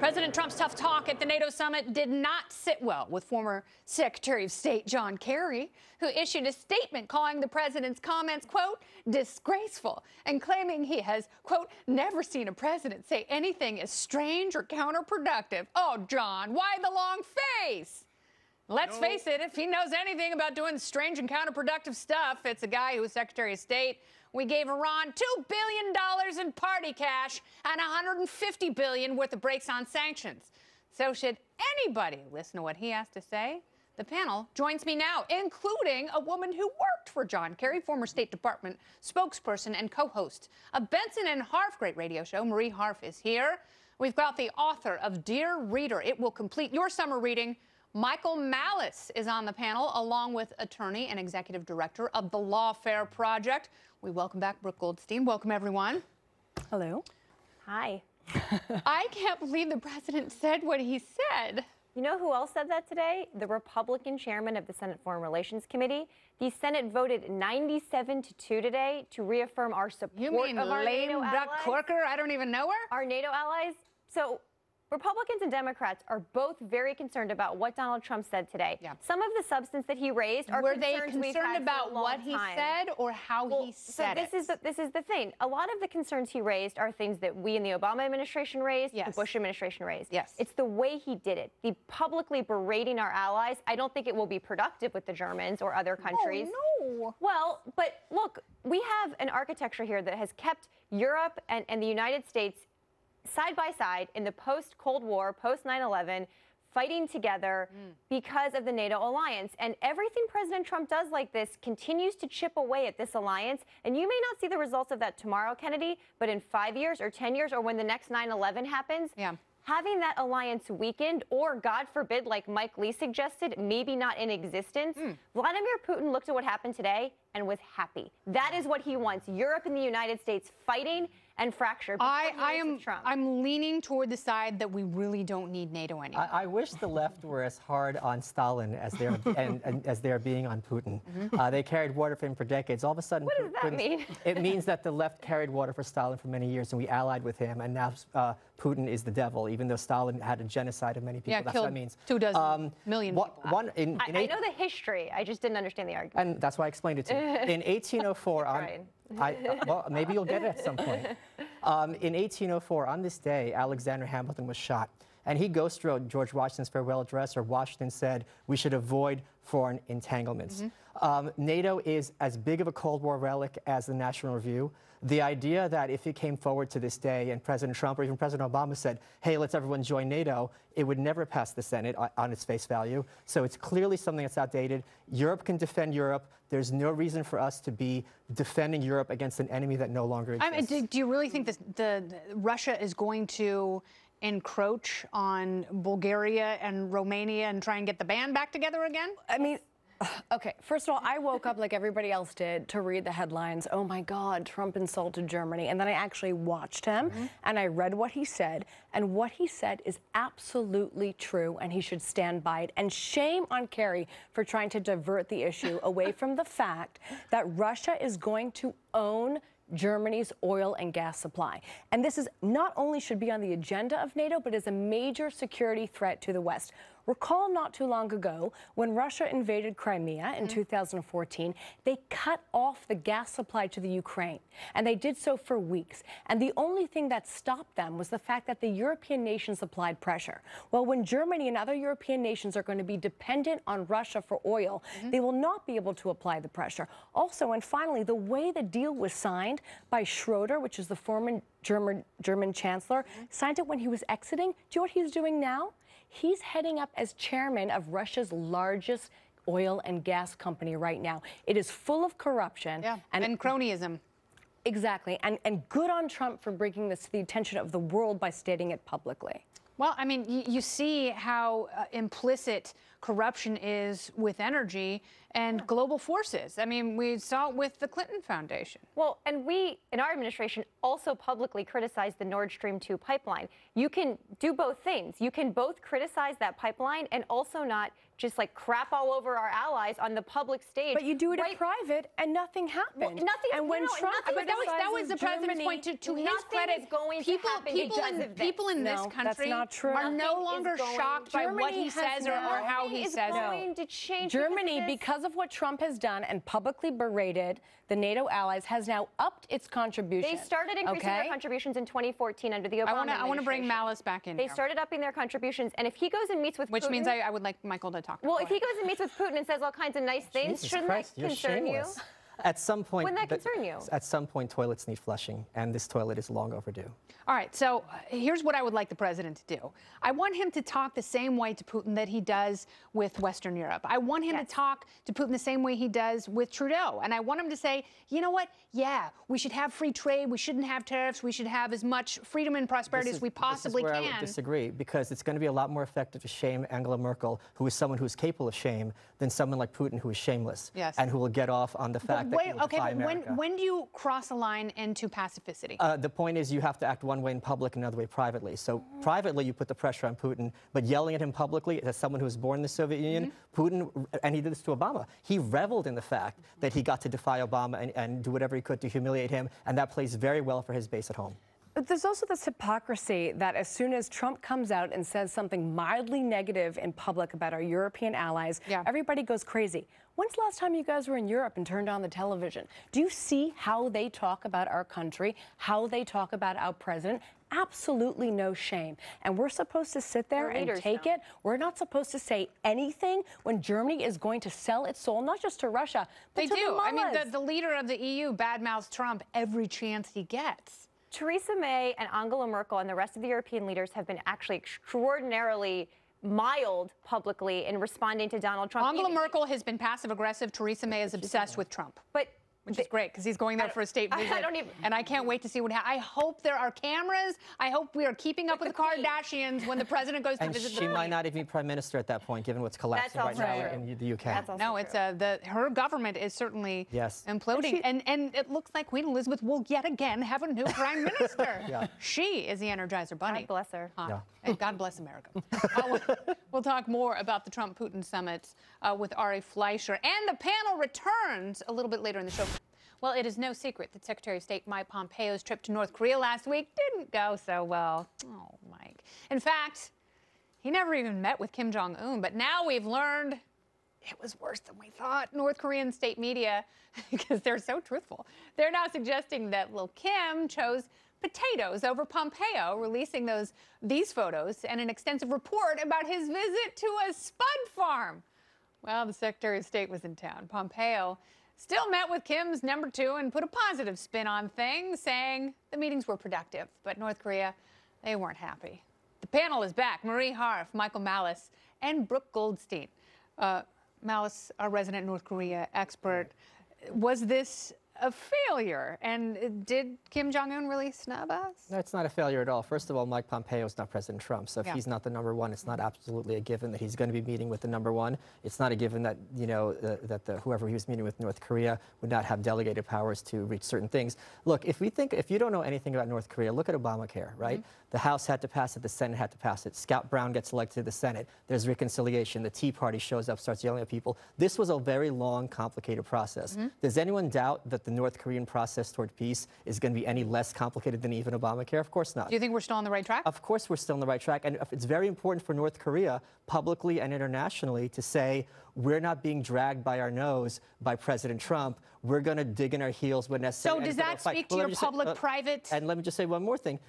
President Trump's tough talk at the NATO summit did not sit well with former Secretary of State John Kerry, who issued a statement calling the president's comments, quote, disgraceful, and claiming he has, quote, never seen a president say anything as strange or counterproductive. Oh, John, why the long face? Let's face it, if he knows anything about doing strange and counterproductive stuff, it's a guy who was Secretary of State. We gave Iran $2 billion in party cash and $150 billion worth of breaks on sanctions. So should anybody listen to what he has to say? The panel joins me now, including a woman who worked for John Kerry, former State Department spokesperson and co-host of Benson and Harf great radio show. Marie Harf is here. We've got the author of Dear Reader, It Will Complete Your Summer Reading. Michael Malice is on the panel, along with attorney and executive director of the Lawfare Project. We welcome back Brooke Goldstein. Welcome, everyone. Hello. Hi. I can't believe the president said what he said. You know who else said that today? The Republican chairman of the Senate Foreign Relations Committee. The Senate voted 97-2 today to reaffirm our support You mean of our lame NATO duck allies. Corker? I don't even know her. Our NATO allies. So Republicans and Democrats are both very concerned about what Donald Trump said today. Yeah. Some of the substance that he raised are Were they concerns we've concerned had about for a long what he time. said or how he said it? This is the thing. A lot of the concerns he raised are things that we in the Obama administration raised, Yes. the Bush administration raised. Yes. It's the way he did it. The publicly berating our allies. I don't think it will be productive with the Germans or other countries. Oh, no. Well, but look, we have an architecture here that has kept Europe and the United States side by side in the post-Cold War, post-9/11, fighting together because of the NATO alliance. And everything President Trump does like this continues to chip away at this alliance. And you may not see the results of that tomorrow, Kennedy, but in 5 years or 10 years or when the next 9/11 happens, having that alliance weakened or, God forbid, like Mike Lee suggested, maybe not in existence, Vladimir Putin looked at what happened today and was happy. That is what he wants. Europe and the United States fighting and fractured. I'm leaning toward the side that we really don't need NATO anymore. I wish the left were as hard on Stalin as they're and as they're being on Putin. They carried water for him for decades. All of a sudden, what does that mean? It means that the left carried water for Stalin for many years, and we allied with him. And now Putin is the devil, even though Stalin had a genocide of many people. Yeah, that's killed what that means. 24 million people. I know the history. I just didn't understand the argument. And that's why I explained it to you. In 1804, well, maybe you'll get it at some point. In 1804, on this day, Alexander Hamilton was shot. And he ghost wrote George Washington's farewell address, where Washington said, we should avoid foreign entanglements. NATO is as big of a Cold War relic as the National Review. The idea that if it came forward to this day and President Trump or even President Obama said, hey, let's everyone join NATO, it would never pass the Senate on its face value. So it's clearly something that's outdated. Europe can defend Europe. There's no reason for us to be defending Europe against an enemy that no longer exists. Do you really think that Russia is going to encroach on Bulgaria and Romania and try and get the band back together again? I mean, okay, first of all, I woke up like everybody else did to read the headlines. Oh my God, Trump insulted Germany. And then I actually watched him and I read what he said. And what he said is absolutely true and he should stand by it. And shame on Kerry for trying to divert the issue away from the fact that Russia is going to own Germany's oil and gas supply. And this is not only should be on the agenda of NATO, but is a major security threat to the West. Recall not too long ago when Russia invaded Crimea in 2014, they cut off the gas supply to the Ukraine, and they did so for weeks. And the only thing that stopped them was the fact that the European nations applied pressure. Well, when Germany and other European nations are going to be dependent on Russia for oil, they will not be able to apply the pressure. Also, and finally, the way the deal was signed by Schroeder, which is the former German chancellor, signed it when he was exiting. Do you know what he's doing now? He's heading up as chairman of Russia's largest oil and gas company right now. It is full of corruption. And cronyism. Exactly. And good on Trump for bringing this to the attention of the world by stating it publicly. Well, I mean, you see how implicit corruption is with energy and global forces. I mean, we saw it with the Clinton Foundation. Well, and we, in our administration, also publicly criticized the Nord Stream 2 pipeline. You can do both things. You can both criticize that pipeline and also not just like crap all over our allies on the public stage. But you do it in private, and nothing happened. Well, nothing. And when Trump, but that was the president's point. To his credit, people in this country are no longer shocked by what he says or how he says it. Germany, because of what Trump has done and publicly berated the NATO allies, has now upped its contribution. They started increasing their contributions in 2014 under the Obama administration. I want to bring Malice back in. They started upping their contributions, and if he goes and meets with Which Putin, means I would like Michael to talk. Well, if he goes and meets with Putin and says all kinds of nice things, shouldn't that concern you? At some point, wouldn't that concern you? At some point, toilets need flushing, and this toilet is long overdue. All right, so here's what I would like the president to do. I want him to talk the same way to Putin that he does with Western Europe. I want him to talk to Putin the same way he does with Trudeau. And I want him to say, you know what? Yeah, we should have free trade. We shouldn't have tariffs. We should have as much freedom and prosperity as we possibly can. This is where I would disagree, because it's going to be a lot more effective to shame Angela Merkel, who is someone who is capable of shame, than someone like Putin, who is shameless and who will get off on the fact that he will defy America. When do you cross a line into pacificity? The point is, you have to act one way in public and another way privately. So privately, you put the pressure on Putin, but yelling at him publicly, as someone who was born in the Soviet Union, Putin, and he did this to Obama, he reveled in the fact that he got to defy Obama and do whatever he could to humiliate him, and that plays very well for his base at home. But there's also this hypocrisy that as soon as Trump comes out and says something mildly negative in public about our European allies, everybody goes crazy. When's the last time you guys were in Europe and turned on the television? Do you see how they talk about our country, how they talk about our president? Absolutely no shame. And we're supposed to sit there and take it. We're not supposed to say anything when Germany is going to sell its soul, not just to Russia, but to the Malice. I mean, the leader of the EU badmouths Trump every chance he gets. Theresa May and Angela Merkel and the rest of the European leaders have been actually extraordinarily mild publicly in responding to Donald Trump. Angela Merkel has been passive-aggressive. Theresa May is obsessed with Trump. Which is great, because he's going there for a state visit. And I can't wait to see what happens. I hope there are cameras. I hope we are keeping up with the Kardashians when the president goes to visit the Queen. She might not even be prime minister at that point, given what's collapsing right now in the UK. That's also no, it's her government is certainly imploding. And it looks like Queen Elizabeth will yet again have a new prime minister. She is the Energizer Bunny. God bless her. And God bless America. We'll talk more about the Trump-Putin summit with Ari Fleischer. And the panel returns a little bit later in the show. Well, it is no secret that Secretary of State Mike Pompeo's trip to North Korea last week didn't go so well. Oh, Mike. In fact, he never even met with Kim Jong-un, but now we've learned it was worse than we thought. North Korean state media, because they're so truthful, they're now suggesting that Lil Kim chose potatoes over Pompeo, releasing these photos and an extensive report about his visit to a spud farm. Well, the Secretary of State was in town. Pompeo still met with Kim's number two and put a positive spin on things, saying the meetings were productive. But North Korea, they weren't happy. The panel is back. Marie Harf, Michael Malice, and Brooke Goldstein. Malice, our resident North Korea expert, was this a failure? And did Kim Jong-un really snub us? No, it's not a failure at all. First of all, Mike Pompeo is not President Trump. So if he's not the number one, it's not absolutely a given that he's going to be meeting with the number one. It's not a given that, you know, whoever he was meeting with North Korea would not have delegated powers to reach certain things. Look, if you don't know anything about North Korea, look at Obamacare, right? The House had to pass it, the Senate had to pass it. Scout Brown gets elected to the Senate. There's reconciliation. The Tea Party shows up, starts yelling at people. This was a very long, complicated process. Does anyone doubt that the North Korean process toward peace is going to be any less complicated than even Obamacare? Of course not. Do you think we're still on the right track? Of course we're still on the right track. And it's very important for North Korea, publicly and internationally, to say, we're not being dragged by our nose by President Trump. We're going to dig in our heels when necessary. So does that speak to your public-private? And let me just say one more thing.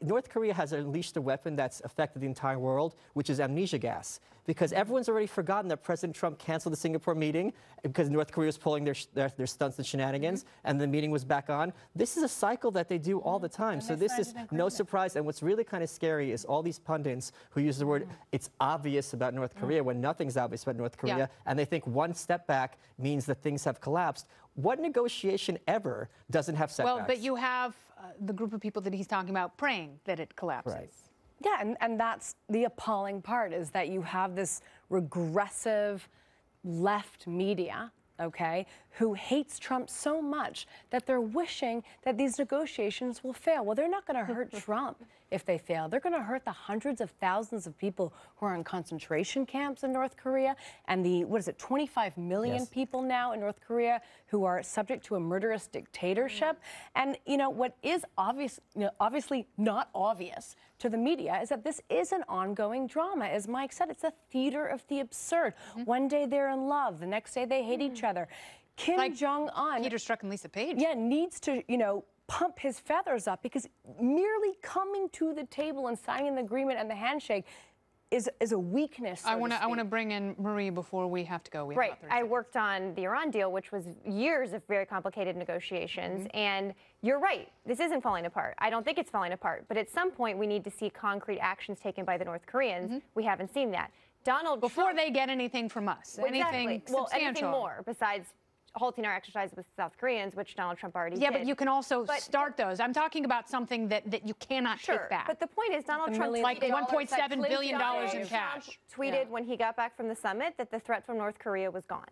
North Korea has unleashed a weapon that's affected the entire world, which is amnesia gas. Because everyone's already forgotten that President Trump canceled the Singapore meeting because North Korea was pulling their stunts and shenanigans, and the meeting was back on. This is a cycle that they do all the time. So this is no surprise. And what's really kind of scary is all these pundits who use the word, it's obvious about North Korea, when nothing's obvious about North Korea, and they think one step back means that things have collapsed. What negotiation ever doesn't have setbacks? Well, but you have the group of people that he's talking about praying that it collapses. Right. Yeah, and that's the appalling part, is that you have this regressive left media, okay, who hates Trump so much that they're wishing that these negotiations will fail. Well, they're not going to hurt Trump if they fail. They're going to hurt the hundreds of thousands of people who are in concentration camps in North Korea and the, 25 million people now in North Korea who are subject to a murderous dictatorship. And, what is obvious, obviously not obvious to the media is that this is an ongoing drama. As Mike said, it's a theater of the absurd. One day they're in love, the next day they hate each other. Kim Jong-un, Peter Strzok and Lisa Page. Yeah, needs to, pump his feathers up, because merely coming to the table and signing the agreement and the handshake is a weakness. I want to bring in Marie before we have to go. Right. I worked on the Iran deal, which was years of very complicated negotiations. And you're right. This isn't falling apart. I don't think it's falling apart. But at some point, we need to see concrete actions taken by the North Koreans. We haven't seen that. Donald Before Trump, they get anything from us, anything substantial. Well, anything more besides halting our exercise with South Koreans, which Donald Trump already did. Yeah, but you can also start those. I'm talking about something that you cannot take back. But the point is, Donald Trump tweeted, like $1.7 billion in cash. Tweeted when he got back from the summit that the threat from North Korea was gone.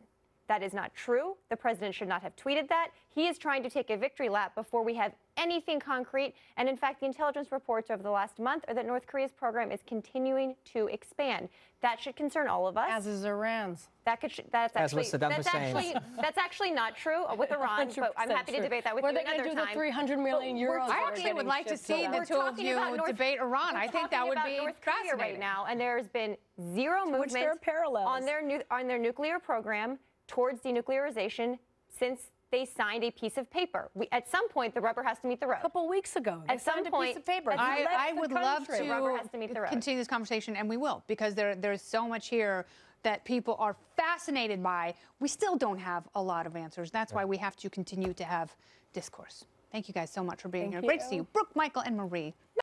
That is not true. The president should not have tweeted that. He is trying to take a victory lap before we have anything concrete. And in fact, the intelligence reports over the last month are that North Korea's program is continuing to expand. That should concern all of us. As is Iran's. That's actually not true with Iran, but I'm happy to debate that with you another time. They're going to do the 300 million euros. I actually would like to see the two of you debate Iran. I think that would be North Korea right now, and there has been zero movement on their nuclear program towards denuclearization since they signed a piece of paper. At some point, the rubber has to meet the road. A couple weeks ago, at some point, a piece of paper. I would love to continue this conversation, and we will, because there's so much here that people are fascinated by. We still don't have a lot of answers. That's why we have to continue to have discourse. Thank you guys so much for being here. Great to see you. Brooke, Michael, and Marie.